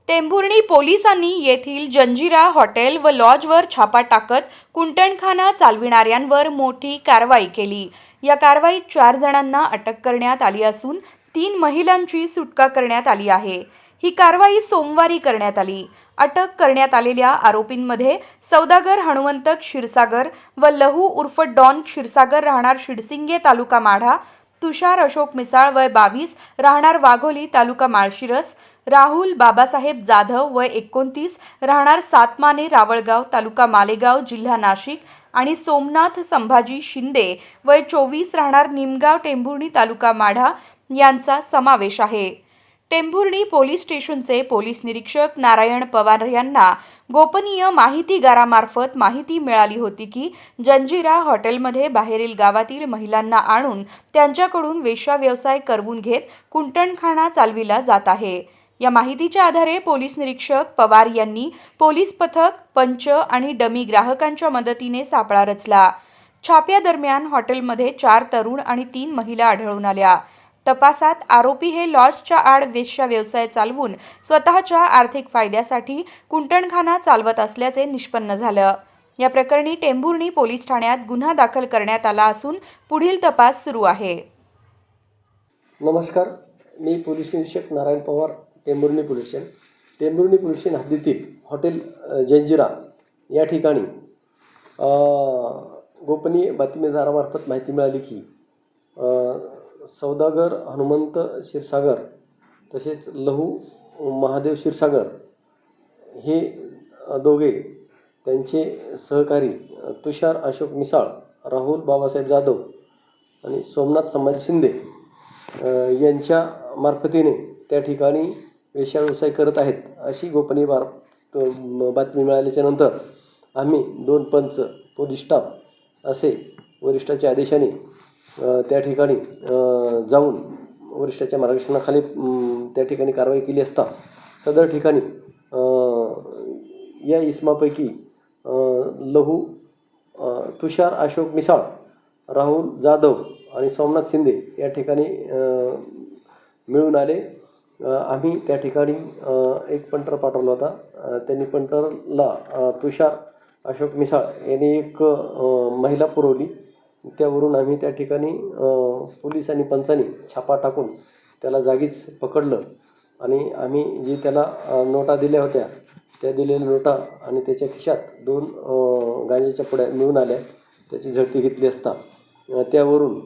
टेंभुर्णी पोलिसांनी येथील जंजिरा हॉटेल व लॉजवर छापा टाकत कुंटणखाना चालविणाऱ्यांवर मोठी कारवाई केली। या कारवाईत 4 जणांना अटक करण्यात आली असून 3 महिलांची सुटका करण्यात आली आहे। ही कारवाई सोमवारी करण्यात आली। अटक करण्यात आलेल्या आरोपींमध्ये सौदागर हनुमंत क्षीरसागर व लहू उर्फ डॉन क्षीरसागर राहणार शिडसिंगे तालुका माढा, तुषार अशोक मिसाळ वय 22 राहणार वाघोली तालुका माळशिरस, राहुल बाबासाहेब जाधव वय 29 राहणार सातमाने रावळगाव तालुका मालेगाव जिल्हा नाशिक आणि सोमनाथ संभाजी शिंदे वय 24 राहणार निमगाव टेंभुर्णी तालुका माढा यांचा समावेश आहे। टेंभुर्णी पोलीस स्टेशनचे पोलीस निरीक्षक नारायण पवार यांना गोपनीय माहितीगारामार्फत माहिती मिळाली होती की जंजिरा हॉटेलमध्ये बाहेरील गावातील महिलांना आणून त्यांच्याकडून वेश्या व्यवसाय करवून घेत कुंटणखाना चालविला जात आहे। या माहितीच्या आधारे पोलीस निरीक्षक पवार यांनी पोलीस पथक, पंच आणि डमी ग्राहकांच्या मदतीने सापळा रचला। छाप्यादरम्यान हॉटेलमध्ये 4 तरुण आणि 3 महिला आढळून आल्या। तपासात आरोपी हे लॉजच्या आड वेश्या व्यवसाय चालवून स्वतःच्या आर्थिक फायद्यासाठी कुंटणखाना चालवत असल्याचे निष्पन्न झालं। या प्रकरणी टेंभुर्णी पोलीस ठाण्यात गुन्हा दाखल करण्यात आला असून पुढील तपास सुरू आहे। नमस्कार, मी पोलीस निरीक्षक Narayan Pawar, Tembhurni police station. Tembhurni police station हद्दीतील हॉटेल जंजिरा या ठिकाणी गोपनीय बातमीदारामार्फत माहिती मिळाली की सौदागर हनुमंत क्षीरसागर तसेच लहू महादेव क्षीरसागर हे दोघे त्यांचे सहकारी तुषार अशोक मिसाळ, राहुल बाबासाहेब जाधव आणि सोमनाथ संभाजी शिंदे यांच्या मार्फतीने त्या ठिकाणी वेश्या व्यवसाय करत आहेत अशी गोपनीय बातमी मिळाल्याच्या नंतर आम्ही 2 पंच, पोलीस स्टाफ असे वरिष्ठाच्या आदेशाने त्या ठिकाणी जाऊन वरिष्ठाच्या मार्गदर्शनाखाली त्या ठिकाणी कारवाई केली असता सदर ठिकाणी या इसमापैकी लहू तुषार अशोक मिसाळ, राहुल जाधव आणि सोमनाथ शिंदे या ठिकाणी मिळून आले। आम्ही त्या ठिकाणी एक पंटर पाठवला होता। त्यांनी पंटरला तुषार अशोक मिसाळ यांनी एक महिला पुरवली। त्यावरून आम्ही त्या ठिकाणी पोलीस आणि पंचांनी छापा टाकून त्याला जागीच पकडलं आणि आम्ही जी त्याला नोटा दिल्या होत्या त्या दिलेल्या नोटा आणि त्याच्या खिशात 2 गांजाच्या पुड्या मिळून आल्या। त्याची झडती घेतली असता त्यावरून